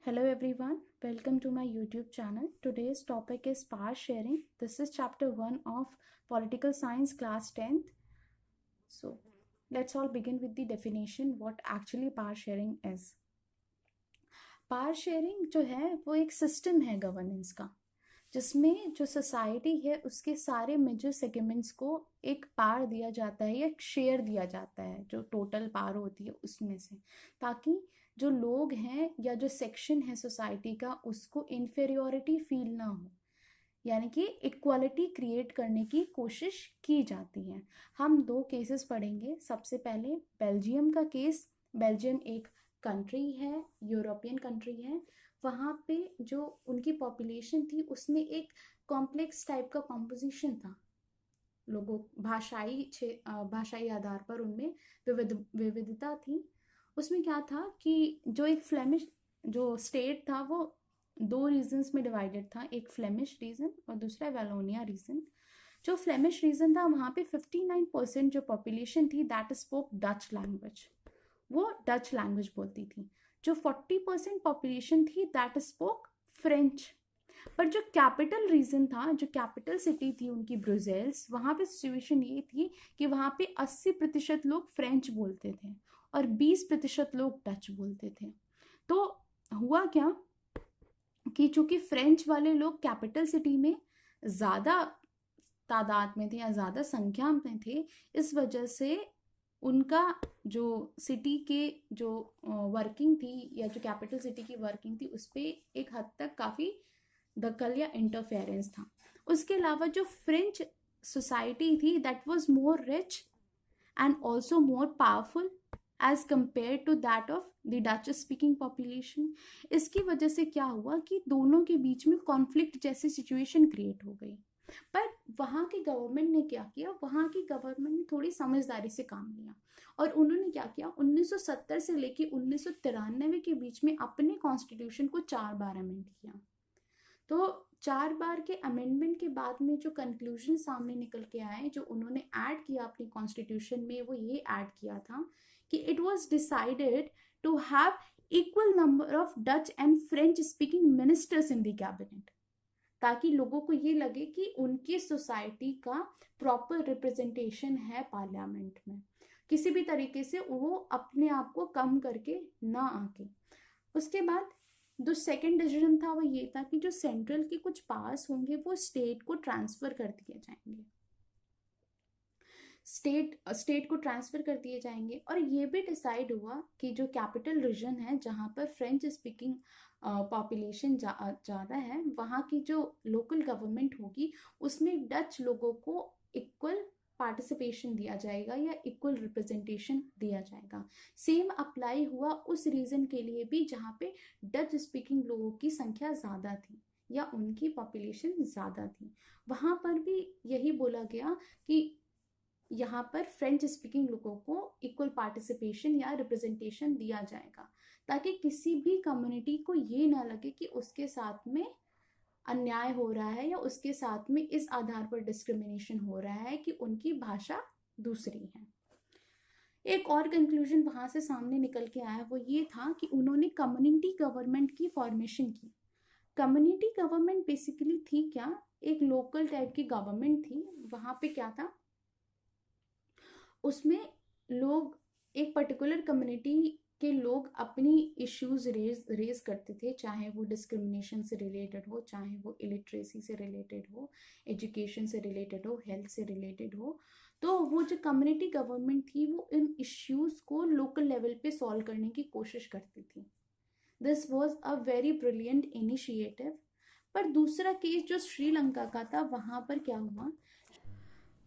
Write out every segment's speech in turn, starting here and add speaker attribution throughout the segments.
Speaker 1: Hello everyone, welcome to my YouTube channel. Today's topic is power sharing. This is chapter 1 of Political Science class 10th. So, let's all begin with the definition what actually power sharing is. Power sharing जो है वो एक system है governance का, जिसमें जो society है उसके सारे मेजर सेगमेंट्स को एक पावर दिया जाता है या एक शेयर दिया जाता है जो टोटल पावर होती है उसमें से, ताकि जो लोग हैं या जो सेक्शन है सोसाइटी का उसको इन्फेरियोरिटी फील ना हो, यानी कि इक्वालिटी क्रिएट करने की कोशिश की जाती है। हम दो केसेस पढ़ेंगे। सबसे पहले बेल्जियम का केस। बेल्जियम एक कंट्री है, यूरोपियन कंट्री है। वहाँ पे जो उनकी पॉपुलेशन थी उसमें एक कॉम्प्लेक्स टाइप का कॉम्पोजिशन था। लोगों भाषाई आधार पर उनमें विविधता थी। उसमें क्या था कि जो एक फ्लेमिश जो स्टेट था वो दो रीजन्स में डिवाइडेड था, एक फ्लेमिश रीजन और दूसरा वैलोनिया रीजन। जो फ्लेमिश रीजन था वहाँ पे 59% जो पॉपुलेशन थी दैट स्पोक डच लैंग्वेज, वो डच लैंग्वेज बोलती थी। जो 40% पॉपुलेशन थी दैट स्पोक फ्रेंच। पर जो कैपिटल रीजन था, जो कैपिटल सिटी थी उनकी ब्रुसेल्स, वहाँ पे सिचुएशन ये थी कि वहाँ पे 80% लोग फ्रेंच बोलते थे और 20% लोग डच बोलते थे। तो हुआ क्या कि चूंकि फ्रेंच वाले लोग कैपिटल सिटी में ज़्यादा तादाद में थे या ज़्यादा संख्या में थे, इस वजह से उनका जो सिटी के जो वर्किंग थी या जो कैपिटल सिटी की वर्किंग थी उस पर एक हद तक काफ़ी दखल या इंटरफेरेंस था। उसके अलावा जो फ्रेंच सोसाइटी थी that was more rich and also more powerful as compare to that of the Dutch speaking population. इसकी वजह से क्या हुआ कि दोनों के बीच में कॉन्फ्लिक्ट जैसी सिचुएशन क्रिएट हो गई। पर वहाँ की गवर्नमेंट ने क्या किया, वहाँ की गवर्नमेंट ने थोड़ी समझदारी से काम लिया और उन्होंने क्या किया, 1970 से लेके 1993 के बीच में अपने कॉन्स्टिट्यूशन को 4 बार अमेंड किया। तो 4 बार के अमेंडमेंट के बाद में जो कंक्लूजन सामने निकल के आए, जो उन्होंने ऐड किया अपनी कॉन्स्टिट्यूशन में, वो ये ऐड किया था कि it was decided to have equal number of Dutch and French speaking ministers in the cabinet, ताकि लोगों को ये लगे कि उनकी सोसाइटी का प्रॉपर रिप्रेजेंटेशन है पार्लियामेंट में, किसी भी तरीके से वो अपने आप को कम करके ना आके। उसके बाद जो सेकंड डिसीजन था वो ये था कि जो सेंट्रल के कुछ पावर्स होंगे वो स्टेट को ट्रांसफर कर दिए जाएंगे, स्टेट को ट्रांसफर कर दिए जाएंगे। और ये भी डिसाइड हुआ कि जो कैपिटल रीजन है जहाँ पर फ्रेंच स्पीकिंग पॉपुलेशन ज़्यादा है, वहाँ की जो लोकल गवर्नमेंट होगी उसमें डच लोगों को इक्वल पार्टिसिपेशन दिया जाएगा या इक्वल रिप्रेजेंटेशन दिया जाएगा। सेम अप्लाई हुआ उस रीजन के लिए भी जहाँ पे डच स्पीकिंग लोगों की संख्या ज़्यादा थी या उनकी पॉपुलेशन ज़्यादा थी। वहाँ पर भी यही बोला गया कि यहाँ पर फ्रेंच स्पीकिंग लोगों को इक्वल पार्टिसिपेशन या रिप्रेजेंटेशन दिया जाएगा, ताकि किसी भी कम्युनिटी को ये ना लगे कि उसके साथ में अन्याय हो रहा है या उसके साथ में इस आधार पर डिस्क्रिमिनेशन हो रहा है कि उनकी भाषा दूसरी है। एक और कंक्लूजन वहां से सामने निकल के आया, वो ये था कि उन्होंने कम्युनिटी गवर्नमेंट की फॉर्मेशन की। कम्युनिटी गवर्नमेंट बेसिकली थी क्या, एक लोकल टाइप की गवर्नमेंट थी। वहां पे क्या था, उसमें लोग, एक पर्टिकुलर कम्युनिटी के लोग अपनी इश्यूज रेज करते थे, चाहे वो डिस्क्रिमिनेशन से रिलेटेड हो, चाहे वो इलिटरेसी से रिलेटेड हो, एजुकेशन से रिलेटेड हो, हेल्थ से रिलेटेड हो। तो वो जो कम्युनिटी गवर्नमेंट थी वो इन इश्यूज को लोकल लेवल पे सॉल्व करने की कोशिश करती थी। This was a very brilliant initiative. पर दूसरा केस जो श्रीलंका का था, वहाँ पर क्या हुआ,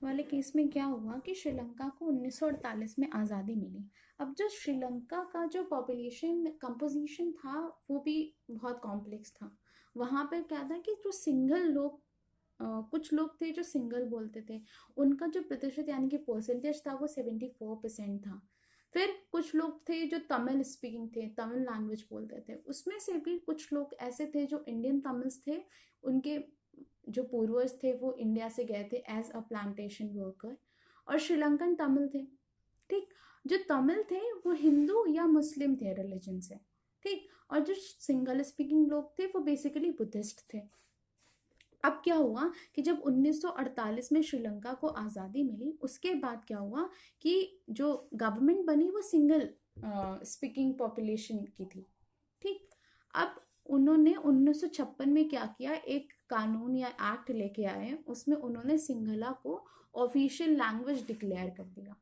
Speaker 1: वाले केस में क्या हुआ कि श्रीलंका को 1948 में आज़ादी मिली। अब जो श्रीलंका का जो पॉपुलेशन कंपोजिशन था वो भी बहुत कॉम्प्लेक्स था। वहाँ पर क्या था कि जो सिंगल लोग, कुछ लोग थे जो सिंगल बोलते थे, उनका जो प्रतिशत यानी कि परसेंटेज था वो 74% था। फिर कुछ लोग थे जो तमिल स्पीकिंग थे, तमिल लैंग्वेज बोलते थे, उसमें से भी कुछ लोग ऐसे थे जो इंडियन तमिल्स थे, उनके जो पूर्वज थे वो इंडिया से गए थे एज अ प्लांटेशन वर्कर, और श्रीलंकन तमिल थे। ठीक, जो तमिल थे वो हिंदू या मुस्लिम थे रिलीजन से। ठीक, और जो सिंगल स्पीकिंग लोग थे वो बेसिकली बुद्धिस्ट थे। अब क्या हुआ कि जब 1948 में श्रीलंका को आज़ादी मिली, उसके बाद क्या हुआ कि जो गवर्नमेंट बनी वो सिंगल स्पीकिंग पॉपुलेशन की थी। ठीक, अब उन्होंने 1956 में क्या किया, एक कानून या एक्ट लेके आए, उसमें उन्होंने सिंगला को ऑफिशियल लैंग्वेज डिक्लेयर कर दिया।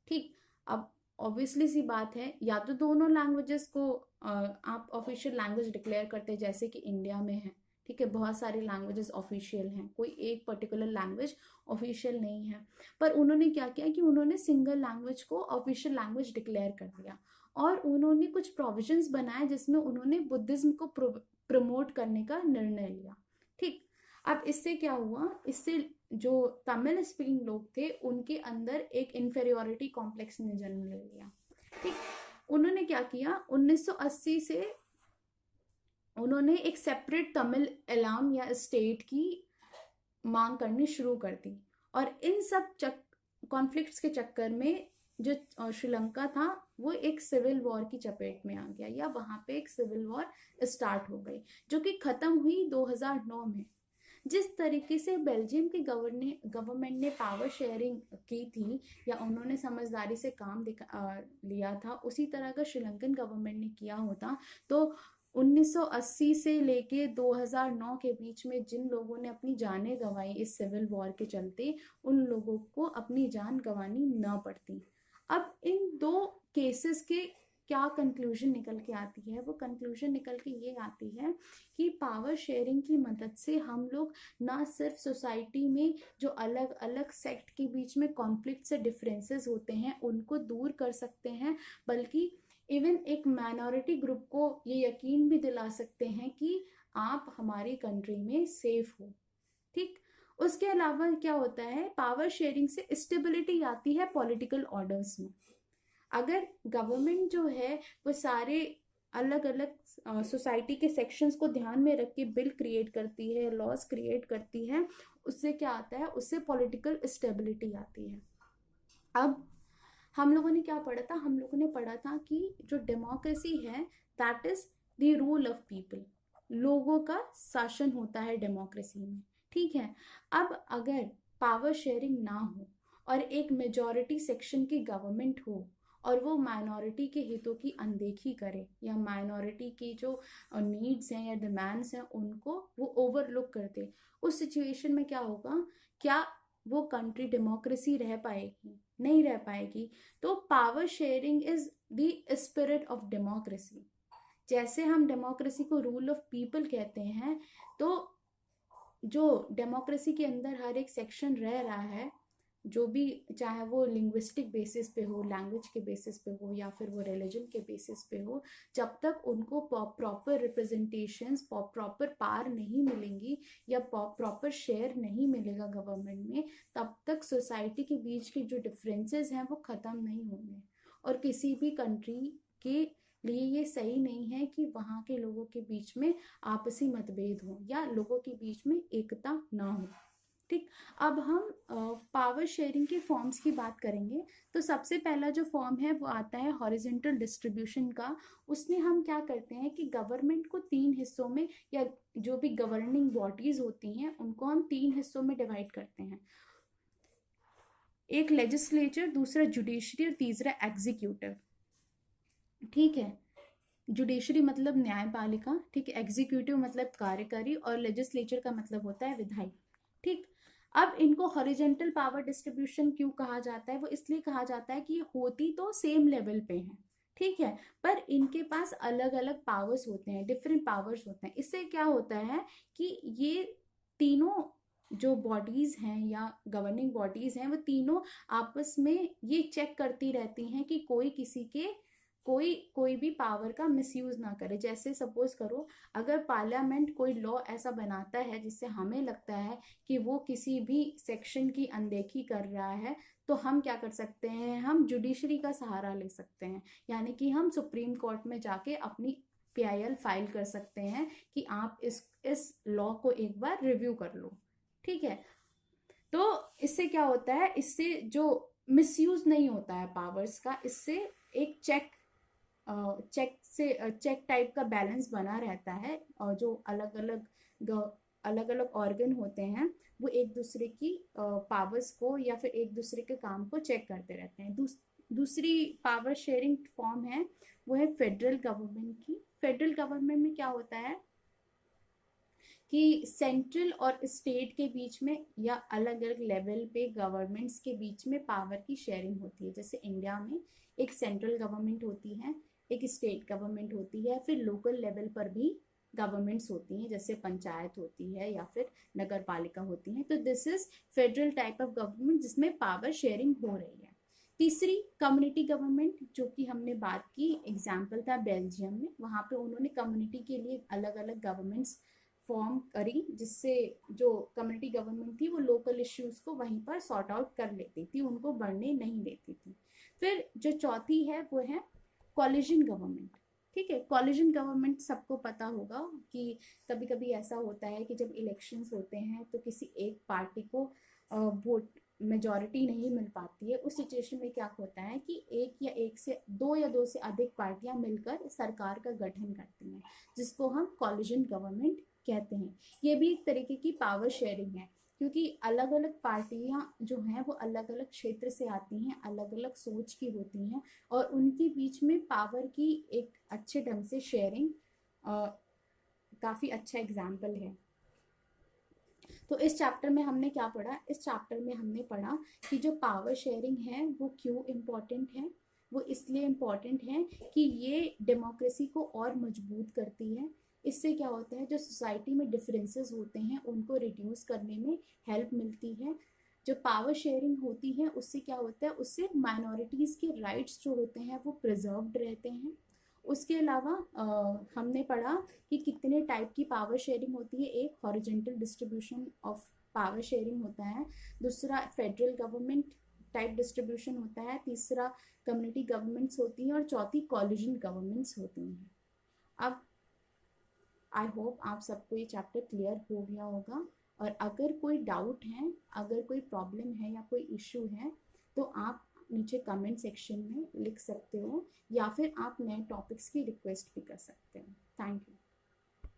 Speaker 1: ठीक, अब ऑब्वियसली सी बात है, या तो दोनों लैंग्वेजेस को आप ऑफिशियल लैंग्वेज डिक्लेयर करते जैसे कि इंडिया में है। ठीक है, बहुत सारे लैंग्वेजेस ऑफिशियल हैं, कोई एक पर्टिकुलर लैंग्वेज ऑफिशियल नहीं है। पर उन्होंने क्या किया कि उन्होंने सिंगल लैंग्वेज को ऑफिशियल लैंग्वेज डिक्लेयर कर दिया, और उन्होंने कुछ प्रोविजंस बनाए जिसमें उन्होंने बुद्धिज्म को प्रमोट करने का निर्णय लिया। ठीक, अब इससे क्या हुआ, इससे जो तमिल स्पीकिंग लोग थे उनके अंदर एक इन्फेरियोरिटी कॉम्प्लेक्स ने जन्म ले लिया। ठीक, उन्होंने क्या किया, 1980 से उन्होंने एक सेपरेट तमिल एलाम या स्टेट की मांग करनी शुरू कर दी, और इन सब कॉन्फ्लिक्ट्स के चक्कर में जो श्रीलंका था वो एक सिविल वॉर की चपेट में आ गया, या वहां पे एक सिविल वॉर स्टार्ट हो गई, जो कि खत्म हुई 2009 में। जिस तरीके से बेल्जियम की गवर्नमेंट ने पावर शेयरिंग की थी, या उन्होंने समझदारी से काम लिया था, उसी तरह का श्रीलंकन गवर्नमेंट ने किया होता तो 1980 से लेके 2009 के बीच में जिन लोगों ने अपनी जानें गंवाई इस सिविल वॉर के चलते, उन लोगों को अपनी जान गंवानी न पड़ती। अब इन दो केसेस के क्या कंक्लूजन निकल के आती है, वो कंक्लूजन निकल के ये आती है कि पावर शेयरिंग की मदद से हम लोग ना सिर्फ सोसाइटी में जो अलग अलग सेक्ट के बीच में कॉन्फ्लिक्ट से डिफरेंसेस होते हैं उनको दूर कर सकते हैं, बल्कि इवन एक माइनॉरिटी ग्रुप को ये यकीन भी दिला सकते हैं कि आप हमारी कंट्री में सेफ हो। ठीक, उसके अलावा क्या होता है, पावर शेयरिंग से स्टेबिलिटी आती है पॉलिटिकल ऑर्डर्स में। अगर गवर्नमेंट जो है वो सारे अलग अलग सोसाइटी के सेक्शंस को ध्यान में रख के बिल क्रिएट करती है, लॉज क्रिएट करती है, उससे क्या आता है, उससे पॉलिटिकल स्टेबिलिटी आती है। अब हम लोगों ने क्या पढ़ा था, हम लोगों ने पढ़ा था कि जो डेमोक्रेसी है that is the rule of people, लोगों का शासन होता है डेमोक्रेसी में। ठीक है, अब अगर पावर शेयरिंग ना हो और एक मेजॉरिटी सेक्शन की गवर्नमेंट हो और वो माइनॉरिटी के हितों की अनदेखी करे, या माइनॉरिटी की जो नीड्स हैं या डिमांड्स हैं उनको वो ओवरलुक कर दे, उस सिचुएशन में क्या होगा, क्या वो कंट्री डेमोक्रेसी रह पाएगी? नहीं रह पाएगी। तो power sharing is the spirit of democracy. जैसे हम डेमोक्रेसी को रूल ऑफ पीपल कहते हैं, तो जो डेमोक्रेसी के अंदर हर एक सेक्शन रह रहा है, जो भी, चाहे वो लिंग्विस्टिक बेसिस पे हो, लैंग्वेज के बेसिस पे हो, या फिर वो रिलीजन के बेसिस पे हो, जब तक उनको प्रॉपर रिप्रेजेंटेशंस, प्रॉपर पावर नहीं मिलेंगी या प्रॉपर शेयर नहीं मिलेगा गवर्नमेंट में, तब तक सोसाइटी के बीच के जो डिफरेंसेस हैं वो ख़त्म नहीं होंगे। और किसी भी कंट्री के लिए ये सही नहीं है कि वहाँ के लोगों के बीच में आपसी मतभेद हो या लोगों के बीच में एकता ना हो। ठीक, अब हम पावर शेयरिंग के फॉर्म्स की बात करेंगे। तो सबसे पहला जो फॉर्म है वो आता है हॉरिजॉन्टल डिस्ट्रीब्यूशन का। उसमें हम क्या करते हैं कि गवर्नमेंट को 3 हिस्सों में, या जो भी गवर्निंग बॉडीज होती हैं उनको हम 3 हिस्सों में डिवाइड करते हैं। एक लेजिस्लेचर, दूसरा जुडिशरी और तीसरा एग्जीक्यूटिव। ठीक है, जुडिशरी मतलब न्यायपालिका, ठीक है, एग्जीक्यूटिव मतलब कार्यकारी, और लेजिस्लेचर का मतलब होता है विधायी। ठीक, अब इनको हॉरिजॉन्टल पावर डिस्ट्रीब्यूशन क्यों कहा जाता है, वो इसलिए कहा जाता है कि होती तो सेम लेवल पे हैं, ठीक है, पर इनके पास अलग अलग पावर्स होते हैं, डिफरेंट पावर्स होते हैं। इससे क्या होता है कि ये तीनों जो बॉडीज हैं या गवर्निंग बॉडीज हैं वो तीनों आपस में ये चेक करती रहती हैं कि कोई किसी के कोई भी पावर का मिसयूज ना करे। जैसे सपोज करो, अगर पार्लियामेंट कोई लॉ ऐसा बनाता है जिससे हमें लगता है कि वो किसी भी सेक्शन की अनदेखी कर रहा है, तो हम क्या कर सकते हैं, हम जुडिशरी का सहारा ले सकते हैं, यानी कि हम सुप्रीम कोर्ट में जाके अपनी PIL फाइल कर सकते हैं कि आप इस लॉ को एक बार रिव्यू कर लो। ठीक है, तो इससे क्या होता है, इससे जो मिसयूज नहीं होता है पावर्स का, इससे एक चेक चेक टाइप का बैलेंस बना रहता है, और जो अलग अलग ऑर्गन होते हैं वो एक दूसरे की पावर्स को या फिर एक दूसरे के काम को चेक करते रहते हैं। दूसरी पावर शेयरिंग फॉर्म है वो है फेडरल गवर्नमेंट की। फेडरल गवर्नमेंट में क्या होता है कि सेंट्रल और स्टेट के बीच में या अलग अलग लेवल पे गवर्नमेंट्स के बीच में पावर की शेयरिंग होती है। जैसे इंडिया में एक सेंट्रल गवर्नमेंट होती है, एक स्टेट गवर्नमेंट होती है, फिर लोकल लेवल पर भी गवर्नमेंट्स होती हैं, जैसे पंचायत होती है या फिर नगर पालिका होती है। तो this is federal type of government जिसमें पावर शेयरिंग हो रही है। तीसरी कम्युनिटी गवर्नमेंट, जो कि हमने बात की, एग्जाम्पल था बेल्जियम में, वहां पे उन्होंने कम्युनिटी के लिए अलग अलग गवर्नमेंट्स फॉर्म करी, जिससे जो कम्युनिटी गवर्नमेंट थी वो लोकल इश्यूज को वहीं पर सॉर्ट आउट कर लेती थी, उनको बढ़ने नहीं देती थी। फिर जो चौथी है वो है कॉलिजन गवर्नमेंट। ठीक है, कॉलिजन गवर्नमेंट सबको पता होगा कि कभी कभी ऐसा होता है कि जब इलेक्शंस होते हैं तो किसी एक पार्टी को वोट मेजॉरिटी नहीं मिल पाती है। उस सिचुएशन में क्या होता है कि एक से दो या दो से अधिक पार्टियां मिलकर सरकार का गठन करती हैं, जिसको हम कॉलिजन गवर्नमेंट कहते हैं। ये भी एक तरीके की पावर शेयरिंग है, क्योंकि अलग अलग पार्टियां जो हैं वो अलग अलग क्षेत्र से आती हैं, अलग अलग सोच की होती हैं, और उनके बीच में पावर की एक अच्छे ढंग से शेयरिंग काफी अच्छा एग्जाम्पल है। तो इस चैप्टर में हमने क्या पढ़ा? इस चैप्टर में हमने पढ़ा कि जो पावर शेयरिंग है वो क्यों इम्पोर्टेंट है। वो इसलिए इम्पोर्टेंट है कि ये डेमोक्रेसी को और मजबूत करती है। इससे क्या होता है, जो सोसाइटी में डिफरेंसेस होते हैं उनको रिड्यूस करने में हेल्प मिलती है। जो पावर शेयरिंग होती है उससे क्या होता है, उससे माइनॉरिटीज के राइट्स जो होते हैं वो प्रिजर्व्ड रहते हैं। उसके अलावा हमने पढ़ा कि कितने टाइप की पावर शेयरिंग होती है। एक horizontal distribution of power sharing होता है, दूसरा फेडरल गवर्नमेंट टाइप डिस्ट्रीब्यूशन होता है, तीसरा कम्युनिटी गवर्नमेंट्स होती हैं, और चौथी कॉलिजन गवर्नमेंट्स होती हैं। अब आई होप आप सबको ये चैप्टर क्लियर हो गया होगा, और अगर कोई डाउट है, अगर कोई प्रॉब्लम है या कोई इश्यू है तो आप नीचे कमेंट सेक्शन में लिख सकते हो, या फिर आप नए टॉपिक्स की रिक्वेस्ट भी कर सकते हो। Thank you.